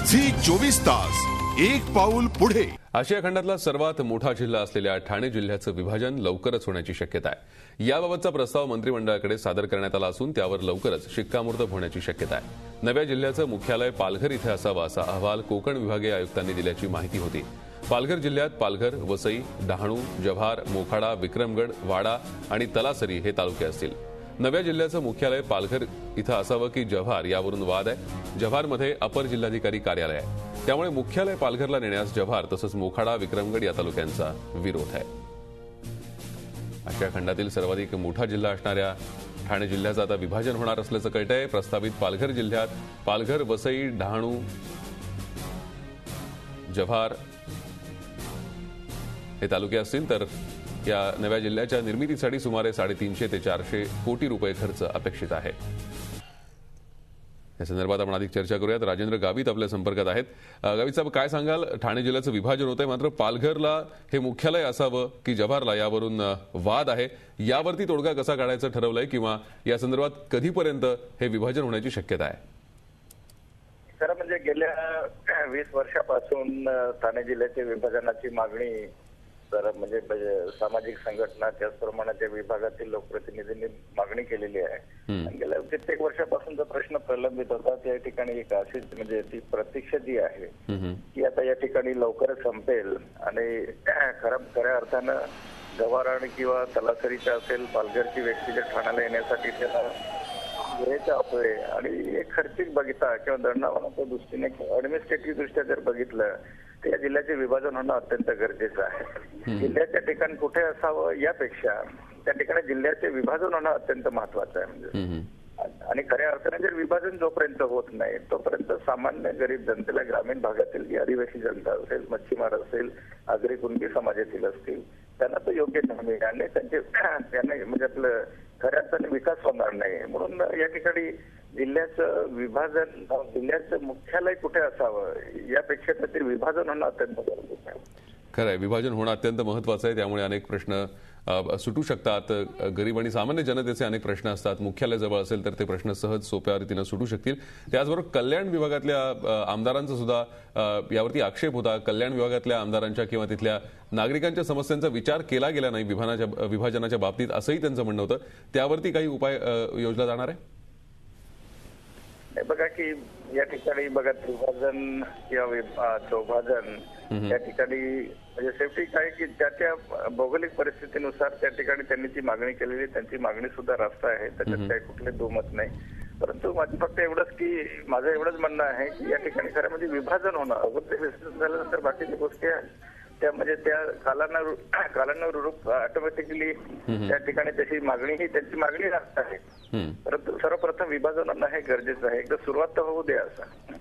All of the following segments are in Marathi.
झी 24 तास एक पाऊल पुढे। आशिया खंडातला सर्वात मोठा जिल्हा असलेल्या ठाणे जिल्ह्याचं विभाजन लवकरच होण्याची शक्यता आहे। याबाबतचा प्रस्ताव मंत्रिमंडळाकडे सादर करण्यात आला असून त्यावर लवकरच शिक्कामोर्तब होण्याची शक्यता आहे। नव्या जिल्ह्याचं मुख्यालय पालघर इथे असावं असा अहवाल कोकण विभागीय आयुक्तांनी दिल्याची माहिती होती। पालघर जिल्ह्यात पालघर, वसई, डहाणू, जव्हार, मोखाडा, विक्रमगड, वाडा आणि तलासरी हे तालुके असतील। नव्या जिल्ह्याचं मुख्यालय पालघर इथं असावं की जव्हार यावरून वाद आहे। जव्हारमध्ये अपर जिल्हाधिकारी कार्यालय आहे, त्यामुळे मुख्यालय पालघरला नेण्यास जव्हार तसंच मोखाडा, विक्रमगड या तालुक्यांचा विरोध आहे। आशिया खंडातील सर्वाधिक मोठा जिल्हा असणाऱ्या ठाणे जिल्ह्याचं आता विभाजन होणार असल्याचं कळतंय। प्रस्तावित पालघर जिल्ह्यात पालघर, वसई, डहाणू, जव्हार हे तालुके असतील, तर या नव्या जिल्ह्याच्या निर्मितीसाठी सुमारे 350 ते 400 कोटी रुपये खर्च अपेक्षित आहे। या संदर्भात आपण अधिक चर्चा करूयात। राजेंद्र गावित आपल्या संपर्कात आहेत। गावित साहेब, काय सांगाल? ठाणे जिल्ह्याचं विभाजन होतंय, मात्र पालघरला हे मुख्यालय असावं की जव्हारला यावरून वाद आहे। यावरती तोडगा कसा काढायचं ठरवलंय किंवा या संदर्भात कधीपर्यंत हे विभाजन होण्याची शक्यता आहे? खरं म्हणजे गेल्या 20 वर्षापासून ठाणे जिल्ह्याच्या विभाजनाची मागणी म्हणजे सामाजिक संघटना त्याचप्रमाणे त्या विभागातील लोकप्रतिनिधींनी मागणी केलेली आहे। गेल्या कित्येक वर्षापासून प्रश्न प्रलंबित होता। त्या ठिकाणी एक अशीच म्हणजे ती प्रतीक्षा जी आहे की आता या ठिकाणी लवकरच संपेल आणि खऱ्या अर्थानं जव्हार किंवा तलासरीचा असेल, पालघरची व्यक्ती जर ठाण्याला येण्यासाठी त्याला वेळेचा अपव्यय आणि खर्चिक बघितला किंवा दंडावनाच्या दृष्टीने ऍडमिनिस्ट्रेटिव्ह दृष्ट्या जर बघितलं तर या जिल्ह्याचे विभाजन होणं अत्यंत गरजेचं आहे। जिल्ह्याच्या ठिकाण कुठे असावं यापेक्षा त्या ठिकाणी जिल्ह्याचे विभाजन होणं अत्यंत महत्वाचं आहे। म्हणजे आणि खऱ्या अर्थाने जर विभाजन जोपर्यंत होत नाही तोपर्यंत सामान्य गरीब जनतेला, ग्रामीण भागातील जी आदिवासी जनता असेल, मच्छीमार असेल, आगरी कुणबी समाजातील असतील, त्यांना तो योग्य नाही आणि त्यांना म्हणजे आपलं खऱ्या अर्थाने विकास होणार नाही। म्हणून या ठिकाणी जिल्ह्याचं विभाजन, जिल्ह्याचं मुख्यालय कुठे असावं यापेक्षा ते विभाजन होणं अत्यंत गरजेचं आहे। खरं आहे, विभाजन होणं अत्यंत महत्वाचं आहे। त्यामुळे अनेक प्रश्न सुटू शकतात। गरीब आणि सामान्य जनतेचे अनेक प्रश्न असतात। मुख्यालय जवळ असेल तर ते प्रश्न सहज सोप्या रीतीने सुटू शकतील। त्याचबरोबर कल्याण विभागातल्या आमदारांचा सुद्धा यावरती आक्षेप होता। कल्याण विभागातल्या आमदारांच्या किंवा तिथल्या नागरिकांच्या समस्यांचा विचार केला गेला नाही विभाजनाच्या बाबतीत, असंही त्यांचं म्हणणं होतं। त्यावरती काही उपाय योजला जाणार आहे? बघा की या ठिकाणी बघा विभाजन किंवा चौभाजन या ठिकाणी म्हणजे सेफ्टी काय की त्या भौगोलिक परिस्थितीनुसार त्या ठिकाणी त्यांनी ती मागणी केलेली, त्यांची मागणी सुद्धा रास्त आहे, त्याच्यात काही कुठले दुमत नाही। परंतु माझं फक्त एवढंच की माझं एवढंच म्हणणं आहे की या ठिकाणी खरं म्हणजे विभाजन होणं अगोदर विस्तृत झाल्यानंतर बाकीच्या गोष्टी त्या म्हणजे त्या कालानुरूप ऑटोमॅटिकली त्या ठिकाणी त्याची मागणी ही त्यांची मागणी रास्त आहे। परंतु सर्वप्रथम विभाजन होणं हे गरजेचं आहे। एकदा सुरुवात तर होऊ द्या असं।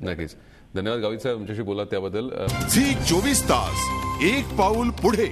नक्कीच, धन्यवाद गावित साहेब, तुमच्याशी बोला त्याबद्दल। झी 24 तास एक पाऊल पुढे।